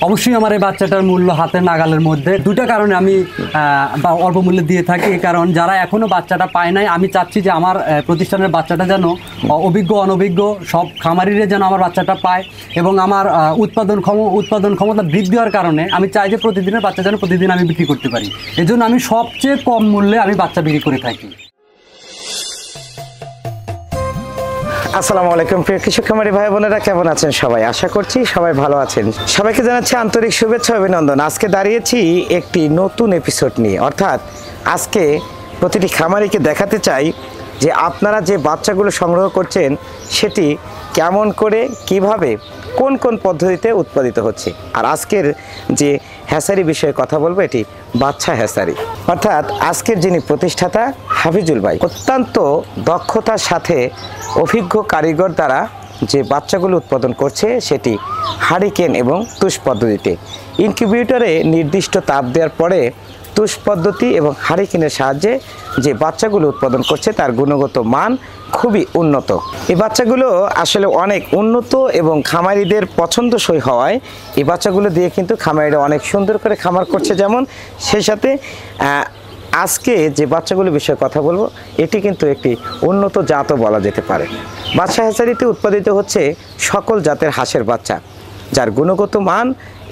অবশ্যই আমার এই বাচ্চাটার মূল্য হাতের নাগালের মধ্যে। দুটো কারণে আমি অল্প মূল্যে দিয়ে থাকি। কারণ যারা এখনো বাচ্চাটা পায় নাই, আমি চাচ্ছি যে আমার প্রতিষ্ঠানের বাচ্চাটা যেন অভিজ্ঞ অনভিজ্ঞ সব খামারিরা যেন আমার বাচ্চাটা পায়, এবং আমার উৎপাদন ক্ষমতা বৃদ্ধি হওয়ার কারণে আমি চাই যে প্রতিদিনের বাচ্চা যেন প্রতিদিন আমি বিক্রি করতে পারি। এজন্য আমি সবচেয়ে কম মূল্যে আমি বাচ্চা বিক্রি করে থাকি। আসসালামু আলাইকুম প্রিয় কৃষক খামারি ভাই বোনেরা, কেমন আছেন সবাই? আশা করছি সবাই ভালো আছেন। সবাইকে জানাচ্ছি আন্তরিক শুভেচ্ছা অভিনন্দন। আজকে দাঁড়িয়েছি একটি নতুন এপিসোড নিয়ে, অর্থাৎ আজকে প্রতিটি খামারিকে দেখাতে চাই যে আপনারা যে বাচ্চাগুলো সংগ্রহ করছেন সেটি কেমন করে, কিভাবে, কোন কোন পদ্ধতিতে উৎপাদিত হচ্ছে। আর আজকের যে হ্যাচারি বিষয়ে কথা বলবো, এটি বাচ্চা হ্যাচারি। অর্থাৎ আজকের যিনি প্রতিষ্ঠাতা হাফিজুল ভাই অত্যন্ত দক্ষতার সাথে অভিজ্ঞ কারিগর দ্বারা যে বাচ্চাগুলো উৎপাদন করছে সেটি হারিকেন এবং তুষ পদ্ধতিতে। ইনকিউবেটরে নির্দিষ্ট তাপ দেওয়ার পরে তুষ পদ্ধতি এবং হারিকেনের সাহায্যে যে বাচ্চাগুলো উৎপাদন করছে তার গুণগত মান খুবই উন্নত। এই বাচ্চাগুলো আসলে অনেক উন্নত এবং খামারিদের পছন্দসই হওয়ায় এই বাচ্চাগুলো দিয়ে কিন্তু খামারিরা অনেক সুন্দর করে খামার করছে। যেমন সেই সাথে আজকে যে বাচ্চাগুলো বিষয়ে কথা বলবো এটি কিন্তু একটি উন্নত জাতও বলা যেতে পারে। বাচ্চা হ্যাচারিতে উৎপাদিত হচ্ছে সকল জাতের হাঁসের বাচ্চা, যার গুণগত মান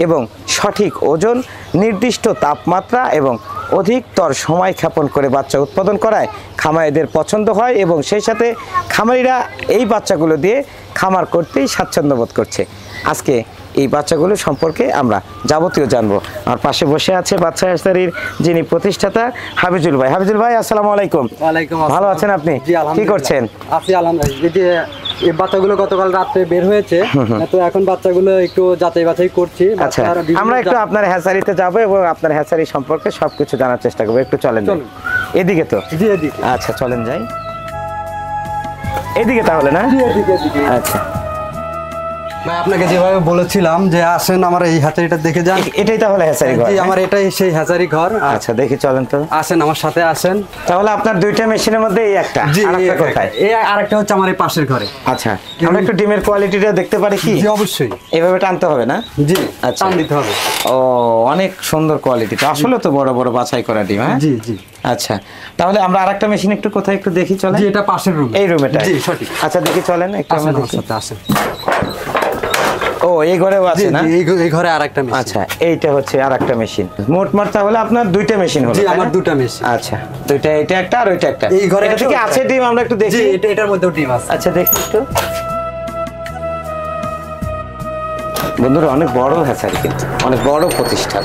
এবং সঠিক ওজন, নির্দিষ্ট তাপমাত্রা এবং অধিকতর সময় ক্ষেপণ করে বাচ্চা উৎপাদন করায় খামারিদের পছন্দ হয়, এবং সেই সাথে খামারিরা এই বাচ্চাগুলো দিয়ে খামার করতেই স্বাচ্ছন্দ্য বোধ করছে। আজকে এই বাচ্চাগুলো সম্পর্কে আমরা যাবতীয় জানবো। আর পাশে বসে আছে বাচ্চা হ্যাচারির যিনি প্রতিষ্ঠাতা হাফিজুল ভাই। হাফিজুল ভাই, আসসালামু আলাইকুম। ওয়ালাইকুম আসসালাম। ভালো আছেন আপনি? কি করছেন? আছি আলহামদুলিল্লাহ। এই বাচ্চাগুলো গতকাল রাতে বের হয়েছে, তো এখন বাচ্চাগুলো একটু যাচাই বাছাই করছি। আচ্ছা, আমরা একটু আপনার হ্যাচারিতে যাবো এবং আপনার হ্যাচারি সম্পর্কে সবকিছু জানার চেষ্টা করবো। একটু চলেন। এদিকে তো? জি এদিকে। আচ্ছা চলেন যাই। এদিকে তাহলে না? জি এদিকে এদিকে। আচ্ছা ভাই, আপনাকে যেভাবে বলেছিলাম যে আসেন আমার এই হ্যাচারিটা দেখে যান। এটাই তাহলে হ্যাচারি ঘর? জি, আমার এটাই সেই হ্যাচারি ঘর। আচ্ছা দেখি, চলেন তো। আসেন আমার সাথে আসেন। তাহলে আপনার দুইটা মেশিনের মধ্যে এই একটা, জি আরেকটা কোথায়? এই আরেকটা হচ্ছে আমার এই পাশের ঘরে। আচ্ছা, আমরা একটু ডিমের কোয়ালিটিটা দেখতে পারি কি? জি অবশ্যই। এভাবে টানতে হবে না? জি, আচ্ছা টান দিতে হবে। ও, অনেক সুন্দর কোয়ালিটি তো, আসলে তো বড় বড় বাছাই করা ডিম। হ্যাঁ জি জি। আচ্ছা, তাহলে আমরা আরেকটা মেশিন একটু কোথায় একটু দেখি, চলেন। জি, এটা পাশের রুম। এই রুমেটা? জি সঠিক। আচ্ছা দেখি, চলেন একটু আমরা দেখি। আসেন। ও, এই ঘরেও আছে না? এই ঘরে আরেকটা মেশিন। আচ্ছা, এইটা হচ্ছে আরেকটা মেশিন। মোট তাহলে আপনার দুইটা মেশিন হলো? জি, আমার দুটো মেশিন। আচ্ছা, দুইটা, এটা একটা আর ওইটা একটা। এই ঘরে এটা থেকে আছে ডিম, আমরা একটু দেখি। জি, এটার মধ্যেও ডিম আছে। আচ্ছা দেখি একটু। বন্ধুরা, অনেক বড় হ্যাচারি, কিন্তু অনেক বড় প্রতিষ্ঠান।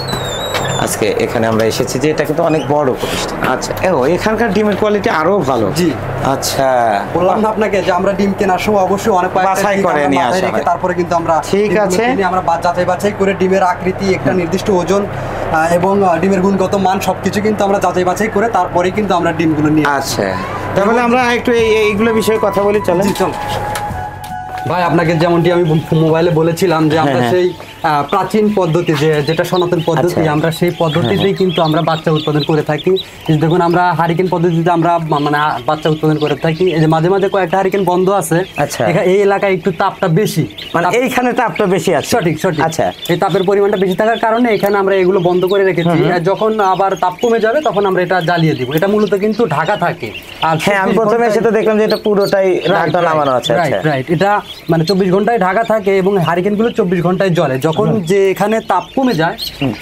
আজকে এখানে আমরা এসেছি যে এটা কিন্তু অনেক বড় প্রতিষ্ঠান। আচ্ছা, এখানকার ডিমের কোয়ালিটি আরো ভালো। জি। আচ্ছা, বললাম না আপনাকে যে আমরা ডিম কেনার সময় অবশ্যই অনেক বাছাই করে নিয়ে আসা হয়। তারপরে কিন্তু আমরা ঠিক আছে, আমরা যাচাই বাছাই করে ডিমের আকৃতি, একটা নির্দিষ্ট ওজন এবং ডিমের গুণগত মান সবকিছু কিন্তু আমরা যাচাই বাছাই করে তারপরেই কিন্তু আমরা ডিমগুলো নিয়ে। আচ্ছা, তাহলে আমরা একটু এইগুলো বিষয়ে কথা বলি, চলেন। চল ভাই, আপনাকে যেমনটি আমি মোবাইলে বলেছিলাম যে আমরা সেই প্রাচীন পদ্ধতি, যেটা সনাতন পদ্ধতি, আমরা সেই পদ্ধতিতেই কিন্তু আমরা বাচ্চা উৎপাদন করে থাকি। দেখুন, আমরা হারিকেন পদ্ধতিতে আমরা মানে বাচ্চা উৎপাদন করে থাকি। এই যে মাঝে মাঝে কয়েকটা হারিকেন বন্ধ আছে। আচ্ছা, এই এলাকায় একটু তাপটা বেশি, মানে এইখানে তাপটা বেশি আছে। সঠিক সঠিক। আচ্ছা, এই তাপের পরিমাণটা বেশি থাকার কারণে এখানে আমরা এগুলো বন্ধ করে রেখেছি। যখন আবার তাপ কমে যাবে তখন আমরা এটা জ্বালিয়ে দিব। এটা মূলত কিন্তু ঢাকা থাকে। আর হ্যাঁ, আমি প্রথমে সেটা দেখলাম যে এটা পুরোটাই ঢাকা নামানো আছে। আচ্ছা রাইট, এটা মানে 24 ঘন্টায় ঢাকা থাকে এবং হারিকেন গুলো 24 ঘন্টায় জ্বলে। যখন যে এখানে তাপ কমে যায়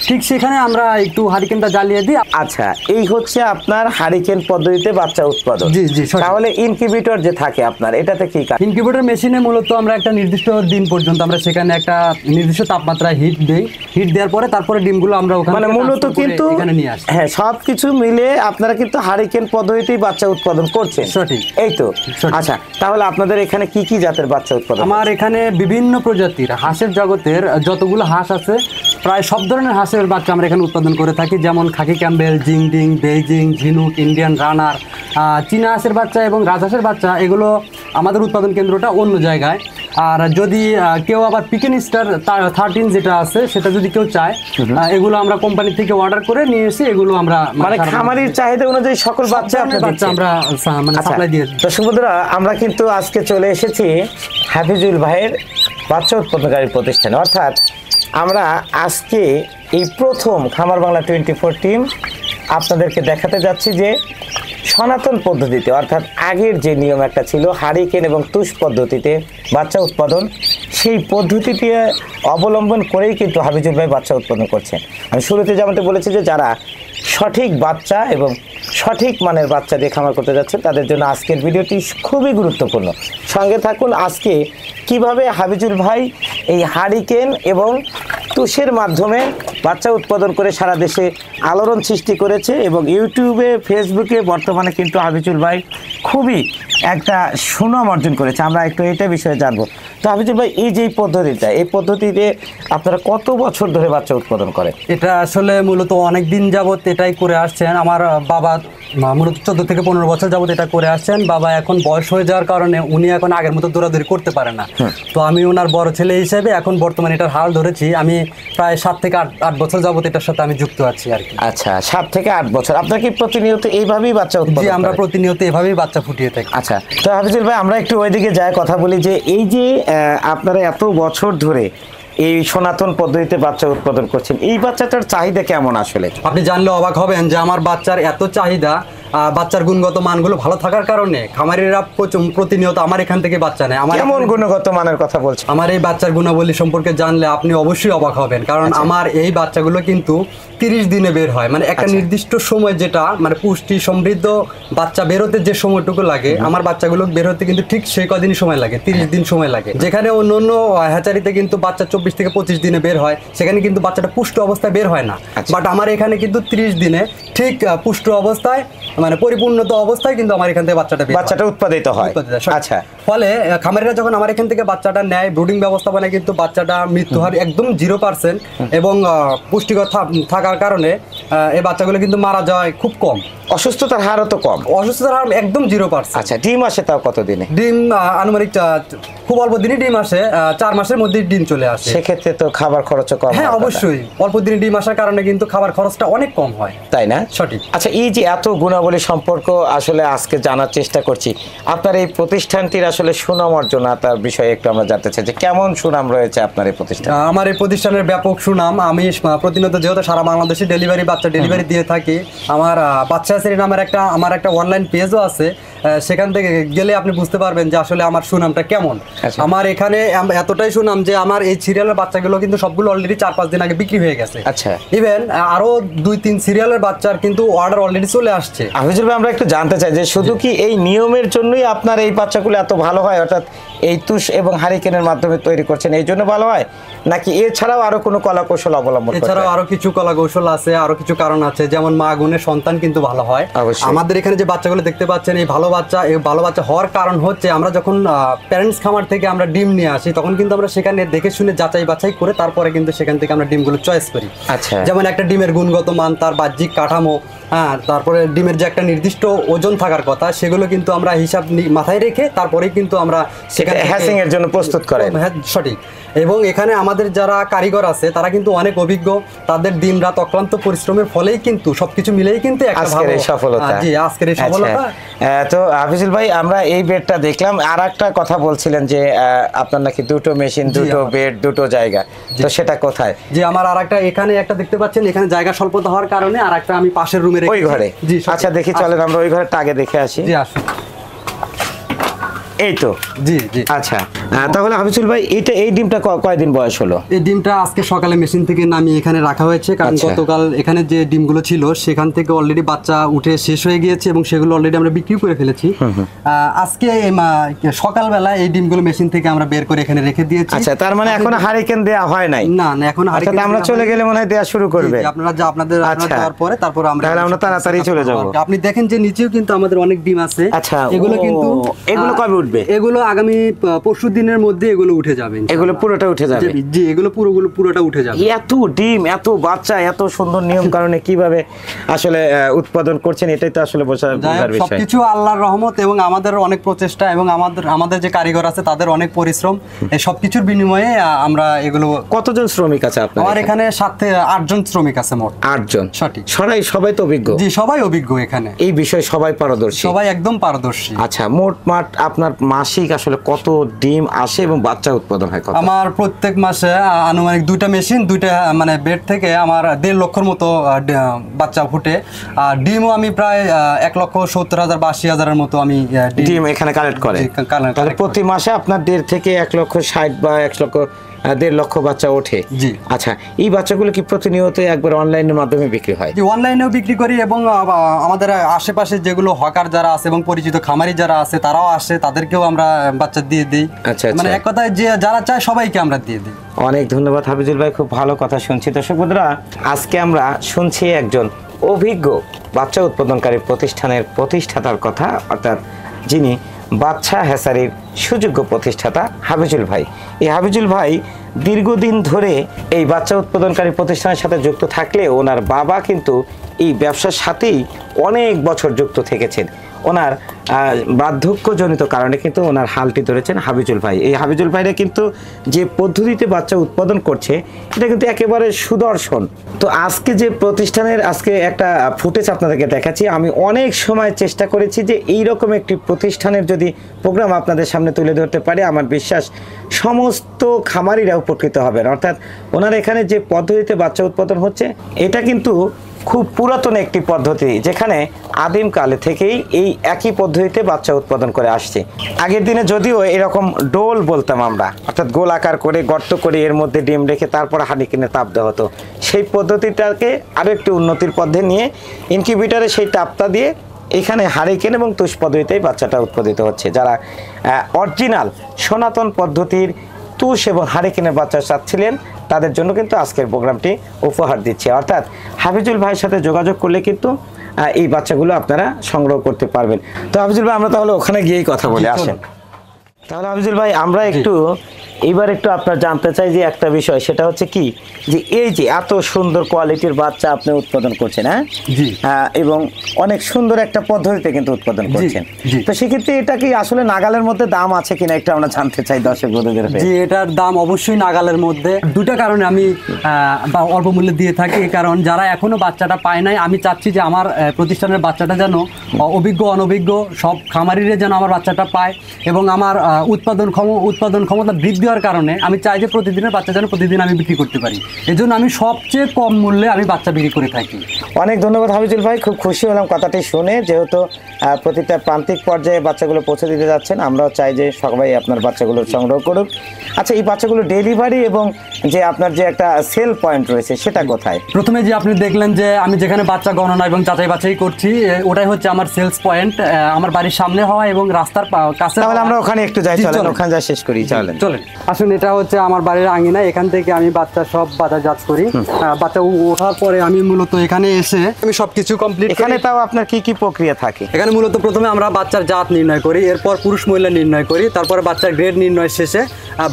ঠিক সেখানে আমরা একটু হারিকেনটা জ্বালিয়ে দিই। আচ্ছা, এই হচ্ছে আপনার হারিকেন পদ্ধতিতে বাচ্চা উৎপাদন। জি জি। তাহলে ইনকিউবেটর যে থাকে আপনার, এটাতে কি কাজ? ইনকিউবেটর মেশিনে মূলত আমরা একটা নির্দিষ্ট দিন পর্যন্ত আমরা সেখানে একটা নির্দিষ্ট তাপমাত্রায় হিট দেই। হিট দেওয়ার পরে তারপরে ডিমগুলো আমরা ওখানে মানে মূলত কিন্তু এখানে নিয়ে আসি। হ্যাঁ, সবকিছু মিলে আপনারা কিন্তু হারিকেন পদ্ধতিতেই বাচ্চা উৎপাদন করছেন। সঠিক, এই তো। আচ্ছা, তাহলে আপনাদের এখানে কি কি জাতের বাচ্চা উৎপাদন? আমার এখানে বিভিন্ন প্রজাতির হাঁসের জগতের যতগুলো হাঁস আছে প্রায় সব ধরনের হাঁসের বাচ্চা আমরা এখানে উৎপাদন করে থাকি। যেমন খাকি ক্যাম্বেল, জিংডিং, বেইজিং, ঝিনুক, ইন্ডিয়ান রানার, চীনা হাঁসের বাচ্চা এবং রাজহাঁসের বাচ্চা, এগুলো আমাদের উৎপাদন কেন্দ্রটা অন্য জায়গায়। আর যদি কেউ আবার পিকেন স্টার 13 যেটা আছে সেটা যদি কেউ চায়, এগুলো আমরা কোম্পানি থেকে অর্ডার করে নিয়ে এসে এগুলো আমরা মানে খামারির চাহিদা অনুযায়ী সকল বাচ্চা আমরা মানে সাপ্লাই দিয়ে। দর্শক বন্ধুরা, আমরা কিন্তু আজকে চলে এসেছি হাফিজুল ভাইয়ের বাচ্চা উৎপাদনকারী প্রতিষ্ঠানে, অর্থাৎ আমরা আজকে এই প্রথম খামার বাংলা 24 টিম আপনাদেরকে দেখাতে যাচ্ছি যে সনাতন পদ্ধতিতে, অর্থাৎ আগের যে নিয়ম একটা ছিল হারিকেন এবং তুষ পদ্ধতিতে বাচ্চা উৎপাদন, সেই পদ্ধতিটি অবলম্বন করেই কিন্তু হাফিজুল ভাই বাচ্চা উৎপাদন করছেন। আমি শুরুতে যেমনটা বলেছি যে যারা সঠিক বাচ্চা এবং সঠিক মানের বাচ্চা দিয়ে খামার করতে যাচ্ছে তাদের জন্য আজকের ভিডিওটি খুবই গুরুত্বপূর্ণ। সঙ্গে থাকুন। আজকে কিভাবে হাফিজুল ভাই এই হারিকেন এবং তুষের মাধ্যমে বাচ্চা উৎপাদন করে সারা দেশে আলোড়ন সৃষ্টি করেছে এবং ইউটিউবে ফেসবুকে বর্তমানে কিন্তু হাফিজুল ভাই খুবই একটা সুনাম অর্জন করেছে। আমরা একটু এটা বিষয়ে জানবো। তো হাফিজুল ভাই, এই যে পদ্ধতিটা, এই পদ্ধতিতে আপনারা কত বছর ধরে বাচ্চা উৎপাদন করেন? এটা আসলে মূলত অনেক দিন যাবত এটাই করে আসছেন। আমার বাবা মূলত 14 থেকে 15 বছর যাবত এটা করে আসছেন। বাবা এখন বয়স হয়ে যাওয়ার কারণে উনি এখন আগের মতো দৌড়াদৌড়ি করতে পারে না। তো আমি ওনার বড় ছেলে হিসেবে এখন বর্তমানে এটার হাল ধরেছি। আমি প্রায় 7 থেকে 8 বছর যাবত এটার সাথে আমি যুক্ত আছি আর কি। আচ্ছা, 7 থেকে 8 বছর। আপনারা কি প্রতিনিয়ত এইভাবেই বাচ্চা উৎপাদন করেন? আমরা প্রতিনিয়ত এভাবেই বাচ্চা ফুটিয়ে থাকি। আচ্ছা, তো হাফিজুল ভাই, আমরা একটু ওইদিকে যাই, কথা বলি যে এই যে আপনারা এত বছর ধরে এই সনাতন পদ্ধতিতে বাচ্চা উৎপাদন করছেন, এই বাচ্চাটার চাহিদা কেমন আসলে? আপনি জানলে অবাক হবেন যে আমার বাচ্চার এত চাহিদা, বাচ্চার গুণগত মানগুলো ভালো থাকার কারণে খামারিরা প্রতিনিয়ত আমার এখান থেকে বাচ্চা নেয়। আমার কেমন গুণগত মানের কথা বলছেন? আমার এই বাচ্চার গুণাবলী সম্পর্কে জানলে আপনি অবশ্যই অবাক হবেন, কারণ আমার এই বাচ্চাগুলো কিন্তু 30 দিনে বের হয়। মানে একটা নির্দিষ্ট সময়, যেটা মানে পুষ্টি সমৃদ্ধ বাচ্চা বেরোতে যে সময়টুকু লাগে, আমার বাচ্চাগুলো বেরোতে কিন্তু ঠিক সেই কদিনই সময় লাগে, 30 দিন সময় লাগে। যেখানে অন্য অন্য হ্যাচারিতে কিন্তু বাচ্চা 24 থেকে 25 দিনে বের হয়, সেখানে কিন্তু বাচ্চাটা পুষ্ট অবস্থায় বের হয় না। বাট আমার এখানে কিন্তু 30 দিনে ঠিক পুষ্ট অবস্থায়, মানে পরিপূর্ণতা অবস্থায় কিন্তু আমার এখান থেকে বাচ্চাটা উৎপাদিত হয়। আচ্ছা, ফলে খামারিরা যখন আমার এখান থেকে বাচ্চাটা নেয়, ব্রুডিং ব্যবস্থাপনায় কিন্তু বাচ্চাটা মৃত্যু হার একদম 0% এবং পুষ্টিকর থাকার কারণে এই বাচ্চাগুলো কিন্তু মারা যায় খুব কম। অসুস্থতার হারও তো কম। অসুস্থতার হার একদম 0%। আচ্ছা, ডিম আসে তাও কত দিনে? ডিম আনুমানিক খুব অল্প দিনই ডিম আসে, 4 মাসের মধ্যেই ডিম চলে আসে। সেক্ষেত্রে তো খাবার খরচও কম। হ্যাঁ, অবশ্যই অল্প দিনে ডিম আসার কারণে কিন্তু খাবার খরচটা অনেক কম হয়, তাই না? সঠিক। আচ্ছা, এই যে এত গুণাবলী সম্পর্ক আসলে আজকে জানার চেষ্টা করছি, আপনার এই প্রতিষ্ঠানটির আসলে সুনাম অর্জন তার বিষয়ে একটু আমরা জানতে চাই যে কেমন সুনাম রয়েছে আপনার এই প্রতিষ্ঠান? আমার এই প্রতিষ্ঠানের ব্যাপক সুনাম। আমি প্রতিনিয়ত যেহেতু সারা বাংলাদেশে বাচ্চা ডেলিভারি দিয়ে থাকি, আমার বাচ্চা শ্রী নামের আমার একটা অনলাইন পেজও আছে। সেখান থেকে গেলে আপনি বুঝতে পারবেন যে আসলে আমার সুনামটা কেমন। আমার এখানে এতটাই সুনাম যে আমার এই সিরিয়ালের বাচ্চাগুলো কিন্তু সবগুলো অলরেডি 4-5 দিন আগে বিক্রি হয়ে গেছে। আচ্ছা, ইভেন আরো 2-3 সিরিয়ালের বাচ্চার কিন্তু অর্ডার অলরেডি চলে আসছে। হাফিজুল ভাই, আমরা একটু জানতে চাই যে শুধু কি এই নিয়মের জন্যই আপনার এই বাচ্চাগুলো এত ভালো হয়, অর্থাৎ এই তুষ এবং হারিকেনের মাধ্যমে তৈরি করছেন এই জন্য ভালো হয়, নাকি এছাড়াও আরো কোনো কলা কৌশল অবলম্বন? এছাড়াও আরো কিছু কলা কৌশল আছে, আরো কিছু কারণ আছে, যেমন মা গুণের সন্তান কিন্তু ভালো হয়। আমাদের এখানে যে বাচ্চাগুলো দেখতে পাচ্ছেন, এই ভালো বাচ্চা হওয়ার কারণ হচ্ছে আমরা যখন প্যারেন্টস খামার থেকে আমরা ডিম নিয়ে আসি, তখন কিন্তু আমরা সেখানে দেখে শুনে যাচাই বাছাই করে তারপরে কিন্তু সেখান থেকে আমরা ডিমগুলো চয়েস করি। আচ্ছা, যেমন একটা ডিমের গুণগত মান, তার বাহ্যিক কাঠামো, হ্যাঁ, তারপরে ডিমের যে একটা নির্দিষ্ট ওজন থাকার কথা, সেগুলো কিন্তু আমরা হিসাব মাথায় রেখে তারপরেই কিন্তু আমরা সেখানে হ্যাচিং এর জন্য প্রস্তুত করি। হ্যাঁ, সঠিক। এবং এখানে আমাদের যারা কারিগর আছে তারা কিন্তু অনেক অভিজ্ঞ, তাদের দিন রাত অক্লান্ত পরিশ্রমের ফলেই কিন্তু সবকিছু মিলেই কিন্তু একটা ভালো সফলতা। জি, আজকের এই সফলতা। তো হাফিজুল ভাই, আমরা এই বেডটা দেখলাম, আর একটা কথা বলছিলেন যে আপনার নাকি দুটো মেশিন, দুটো বেড, দুটো জায়গা, তো সেটা কোথায়? জি, আমার আরেকটা এখানে একটা দেখতে পাচ্ছেন, এখানে জায়গা স্বল্পতা হওয়ার কারণে আরেকটা আমি পাশের রুমে রেখেছি। ওই ঘরে? জি। আচ্ছা, দেখি, চলেন আমরা ওই ঘরটা আগে দেখে আসি। জি, আসুন। এই তো। জি জি। আচ্ছা, তাহলে হাফিজুল ভাই, এই ডিমটা কয়দিন বয়স হলো? এই ডিমটা আজকে সকালে মেশিন থেকে নামিয়ে এখানে রাখা হয়েছে, কারণ গতকাল এখানে যে ডিমগুলো ছিল সেখান থেকে অলরেডি বাচ্চা উঠে শেষ হয়ে গিয়েছে এবং সেগুলো অলরেডি আমরা বিক্রি করে ফেলেছি। আজকে সকালবেলা এই ডিমগুলো মেশিন থেকে আমরা বের করে এখানে রেখে দিয়েছি। আচ্ছা, তার মানে এখন হারিকেন দেয়া হয় নাই? না না, এখন হারিকেন আমরা চলে গেলে মনে হয় দেয়া শুরু করবে। আপনারা যাওয়ার পরে তারপর আমরা তাড়াতাড়ি চলে যাব। আপনি দেখেন যে নিচেও কিন্তু আমাদের অনেক ডিম আছে। আচ্ছা, এগুলো কবে উঠবে? এগুলো আগামী পরশু দিনের মধ্যে এগুলো উঠে যাবে। এগুলো পুরোটা উঠে যাবে? জি, এগুলো পুরোটা উঠে যাবে। এত ডিম, এত বাচ্চা, এত সুন্দর নিয়ম কারণে কিভাবে আসলে উৎপাদন করছেন, এটাই তো আসলে বোঝার বিষয়। সবকিছু আল্লাহর রহমত এবং আমাদের অনেক প্রচেষ্টা এবং আমাদের যে কারিগর আছে তাদের অনেক পরিশ্রম, এই সবকিছুর বিনিময়ে আমরা এগুলো। কতজন শ্রমিক আছে আপনার? আমার এখানে 8 জন শ্রমিক আছে মোট। 8 জন? সঠিক। সবাই তো অভিজ্ঞ? জি, সবাই অভিজ্ঞ এখানে। এই বিষয়ে সবাই পারদর্শী? সবাই একদম পারদর্শী। আচ্ছা, মোট মাঠ আপনার মাসিক আসলে কত ডিম আসে এবং বাচ্চা উৎপাদন হয় কত? আমার প্রত্যেক মাসে আনুমানিক 2টা মেশিন, 2টা মানে বেড থেকে আমার 1.5 লক্ষর মতো বাচ্চা ফুটে। আর ডিমও আমি প্রায় 1,70,000 বা 80,000-এর মতো আমি ডিম এখানে কালেক্ট করে। তাহলে প্রতি মাসে আপনার 1.5 থেকে 1,60,000 বা 1,1.5 লক্ষ বাচ্চা ওঠে। জি। আচ্ছা, এই বাচ্চাগুলো কি প্রতিনিয়ত একবার অনলাইনের মাধ্যমে বিক্রি হয়? যে অনলাইনেও বিক্রি করি এবং আমাদের আশেপাশে যেগুলো হকার যারা আছে এবং পরিচিত খামারি যারা আছে তারাও আসে, তাদেরকেও আমরা বাচ্চা দিয়ে দিই। আচ্ছা, মানে এক কথায় যে যারা চায় সবাইকে আমরা দিয়ে দিই। অনেক ধন্যবাদ হাফিজুল ভাই, খুব ভালো কথা শুনছি। দর্শক বন্ধুরা, আজকে আমরা শুনছি একজন অভিজ্ঞ বাচ্চা উৎপাদনকারী প্রতিষ্ঠানের প্রতিষ্ঠাতার কথা, অর্থাৎ যিনি বাচ্চা হ্যাচারির সুযোগ্য প্রতিষ্ঠাতা হাফিজুল ভাই। এই হাফিজুল ভাই দীর্ঘদিন ধরে এই বাচ্চা উৎপাদনকারী প্রতিষ্ঠানের সাথে যুক্ত থাকলে ওনার বাবা কিন্তু এই ব্যবসার সাথেই অনেক বছর যুক্ত থেকেছেন। ওনার বার্ধক্যজনিত কারণে কিন্তু ওনার হালটি ধরেছেন হাফিজুল ভাই। এই হাফিজুল ভাইরা কিন্তু যে পদ্ধতিতে বাচ্চা উৎপাদন করছে এটা কিন্তু একেবারে সুদর্শন। তো আজকে যে প্রতিষ্ঠানের আজকে একটা ফুটেজ আপনাদেরকে দেখাচ্ছি, আমি অনেক সময় চেষ্টা করেছি যে এইরকম একটি প্রতিষ্ঠানের যদি প্রোগ্রাম আপনাদের সামনে তুলে ধরতে পারে, আমার বিশ্বাস সমস্ত খামারিরা উপকৃত হবেন। অর্থাৎ ওনার এখানে যে পদ্ধতিতে বাচ্চা উৎপাদন হচ্ছে এটা কিন্তু খুব পুরাতন একটি পদ্ধতি, যেখানে আদিমকালে থেকেই এই একই পদ্ধতিতে বাচ্চা উৎপাদন করে আসছে। আগের দিনে যদিও এরকম ডোল বলতাম আমরা, অর্থাৎ গোল আকার করে গর্ত করে এর মধ্যে ডিম রেখে তারপর হাঁড়িকেনে তাপ দেওয়া হতো, সেই পদ্ধতিটাকে আরও একটি উন্নতির পথে নিয়ে ইনকিউবেটরে সেই তাপটা দিয়ে এখানে হারিকেন এবং তুষ পদ্ধতিতেই বাচ্চাটা উৎপাদিত হচ্ছে। যারা অরিজিনাল সনাতন পদ্ধতির তুষ এবং হারিকেনের বাচ্চা চাচ্ছিলেন তাদের জন্য কিন্তু আজকের প্রোগ্রামটি উপহার দিচ্ছে। অর্থাৎ হাফিজুল ভাইয়ের সাথে যোগাযোগ করলে কিন্তু এই বাচ্চাগুলো আপনারা সংগ্রহ করতে পারবেন। তো হাফিজুল ভাই, আমরা তাহলে ওখানে গিয়েই কথা বলে আসেন। তাহলে হাফিজুল ভাই, আমরা এইবার একটু আপনার জানতে চাই যে একটা বিষয়, সেটা হচ্ছে কি যে এই যে এত সুন্দর কোয়ালিটির বাচ্চা আপনি উৎপাদন করছেন, হ্যাঁ, এবং অনেক সুন্দর একটা পদ্ধতিতে কিন্তু উৎপাদন করছেন, তো সেক্ষেত্রে এটা কি আসলে নাগালের মধ্যে দাম আছে কিনা একটু আমরা জানতে চাই দর্শক বন্ধুদের। জি, এটার দাম অবশ্যই নাগালের মধ্যে। 2টা কারণে আমি অল্প মূল্যে দিয়ে থাকি। কারণ যারা এখনো বাচ্চাটা পায় নাই, আমি চাচ্ছি যে আমার প্রতিষ্ঠানের বাচ্চাটা যেন অভিজ্ঞ অনভিজ্ঞ সব খামারিরা যেন আমার বাচ্চাটা পায়, এবং আমার উৎপাদন ক্ষমতা বৃদ্ধি হওয়ার কারণে আমি চাই যে প্রতিদিনের বাচ্চা যেন প্রতিদিন আমি বিক্রি করতে পারি। এই জন্য আমি সবচেয়ে কম মূল্যে আমি বাচ্চা বিক্রি করে থাকি। অনেক ধন্যবাদ হাফিজুল ভাই, খুব খুশি হলাম কথাটি শুনে। যেহেতু প্রতিটা প্রান্তিক পর্যায়ে বাচ্চাগুলো পৌঁছে দিতে যাচ্ছেন, আমরাও চাই যে সবাই আপনার বাচ্চাগুলো সংগ্রহ করুক। আচ্ছা, এই বাচ্চাগুলো ডেলিভারি এবং যে আপনার যে একটা সেল পয়েন্ট রয়েছে সেটা কোথায়? প্রথমে যে আপনি দেখলেন যে আমি যেখানে বাচ্চা গণনা এবং যাচাই বাছাই করছি, ওটাই হচ্ছে আমার সেলস পয়েন্ট, আমার বাড়ির সামনে হওয়া এবং রাস্তার কাছে। তাহলে আমরা ওখানে একটু যাই, চলেন ওখানে যা শেষ করি। চলেন আসুন, এটা হচ্ছে আমার বাড়ির আঙিনা। এখান থেকে আমি বাচ্চা সব বাজারজাত করি। বাচ্চা ওঠার পরে আমি মূলত এখানে এসে আমি সবকিছু কমপ্লিট। এখানে তাও আপনার কি কি প্রক্রিয়া থাকে? এখানে মূলত প্রথমে আমরা বাচ্চার জাত নির্ণয় করি, এরপর পুরুষ মহিলা নির্ণয় করি, তারপরে বাচ্চার গ্রেড নির্ণয় শেষে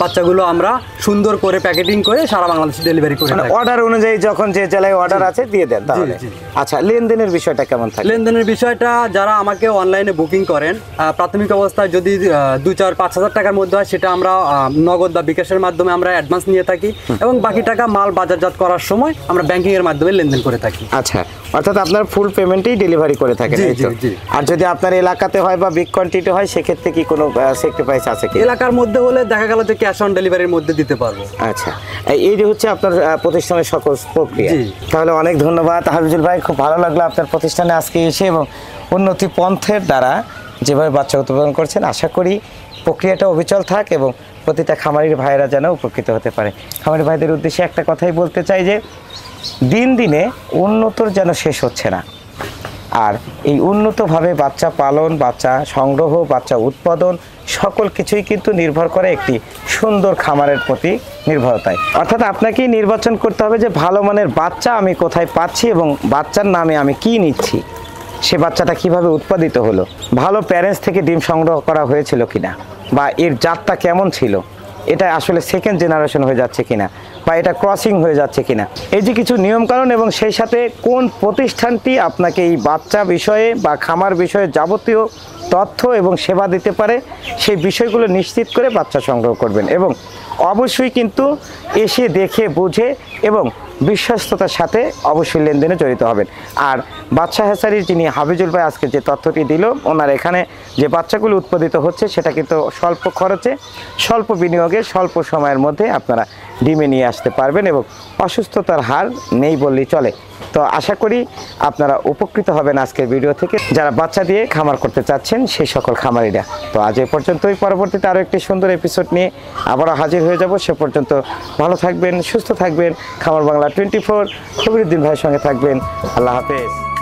বাচ্চাগুলো আমরা সুন্দর করে প্যাকেটিং করে সারা বাংলাদেশে ডেলিভারি করি। অর্ডার অনুযায়ী যখন যে জেলায় অর্ডার আছে দিয়ে দেন তাহলে। আচ্ছা, লেনদেনের বিষয়টা কেমন থাকে? লেনদেনের বিষয়টা যারা আমাকে অনলাইনে বুকিং করেন, প্রাথমিক অবস্থায় যদি 2-4-5 হাজার টাকার মধ্যে হয়, সেটা আমরা নগদ বা বিকাশের মাধ্যমে আমরা অ্যাডভান্স নিয়ে থাকি, এবং বাকি টাকা মাল বাজারজাত করার সময় আমরা ব্যাংকিং এর মাধ্যমে লেনদেন করে থাকি। আচ্ছা, অর্থাৎ আপনার ফুল পেমেন্টেই ডেলিভারি করে থাকেন। আর যদি আপনার এলাকাতে হয় বা বিগ কোয়ান্টিটি হয়, সেক্ষেত্রে কি কোনো স্যাক্রিফাইস আছে কি? এলাকার মধ্যে হলে দেখা গেল যে ক্যাশ অন ডেলিভারির মধ্যে দিতে পারবো। আচ্ছা, এই যে হচ্ছে আপনার প্রতিষ্ঠানের সকল প্রক্রিয়া। তাহলে অনেক ধন্যবাদ হাফিজুল ভাই, খুব ভালো লাগলো আপনার প্রতিষ্ঠানে আজকে এসে, এবং উন্নতি পন্থের দ্বারা যেভাবে বাচ্চা উৎপাদন করছেন, আশা করি প্রক্রিয়াটা অবিচল থাক এবং প্রতিটা খামারির ভাইয়েরা যেন উপকৃত হতে পারে। খামারি ভাইদের উদ্দেশ্যে একটা কথাই বলতে চাই যে দিন দিনে উন্নতর যেন শেষ হচ্ছে না, আর এই উন্নতভাবে বাচ্চা পালন, বাচ্চা সংগ্রহ, বাচ্চা উৎপাদন সকল কিছুই কিন্তু নির্ভর করে একটি সুন্দর খামারের প্রতি নির্ভরতায়। অর্থাৎ আপনাকেই নির্বাচন করতে হবে যে ভালো মানের বাচ্চা আমি কোথায় পাচ্ছি এবং বাচ্চার নামে আমি কি নিচ্ছি, সে বাচ্চাটা কিভাবে উৎপাদিত হলো, ভালো প্যারেন্টস থেকে ডিম সংগ্রহ করা হয়েছিল কিনা, বা এর জাতটা কেমন ছিল, এটা আসলে সেকেন্ড জেনারেশন হয়ে যাচ্ছে কিনা, বা এটা ক্রসিং হয়ে যাচ্ছে কিনা, এই যে কিছু নিয়মকানুন, এবং সেই সাথে কোন প্রতিষ্ঠানটি আপনাকে এই বাচ্চা বিষয়ে বা খামার বিষয়ে যাবতীয় তথ্য এবং সেবা দিতে পারে, সেই বিষয়গুলো নিশ্চিত করে বাচ্চা সংগ্রহ করবেন। এবং অবশ্যই কিন্তু এসে দেখে বুঝে এবং বিশ্বস্ততার সাথে অবশ্যই লেনদেনে জড়িত হবেন। আর বাচ্চা হ্যাচারির যিনি হাফিজুল ভাই আজকে যে তথ্যটি দিল, ওনার এখানে যে বাচ্চাগুলো উৎপাদিত হচ্ছে সেটা কিন্তু স্বল্প খরচে, স্বল্প বিনিয়োগে, স্বল্প সময়ের মধ্যে আপনারা ডিমে নিয়ে আসতে পারবেন এবং অসুস্থতার হার নেই বললেই চলে। তো আশা করি আপনারা উপকৃত হবেন আজকের ভিডিও থেকে, যারা বাচ্চা দিয়ে খামার করতে চাচ্ছেন সেই সকল খামারিরা। তো আজ এই পর্যন্তই, পরবর্তীতে আরও একটি সুন্দর এপিসোড নিয়ে আবারও হাজির হয়ে যাব। সে পর্যন্ত ভালো থাকবেন, সুস্থ থাকবেন। খামার বাংলা 24 খবিরুদ্দিন ভাইয়ের সঙ্গে থাকবেন। আল্লাহ হাফেজ।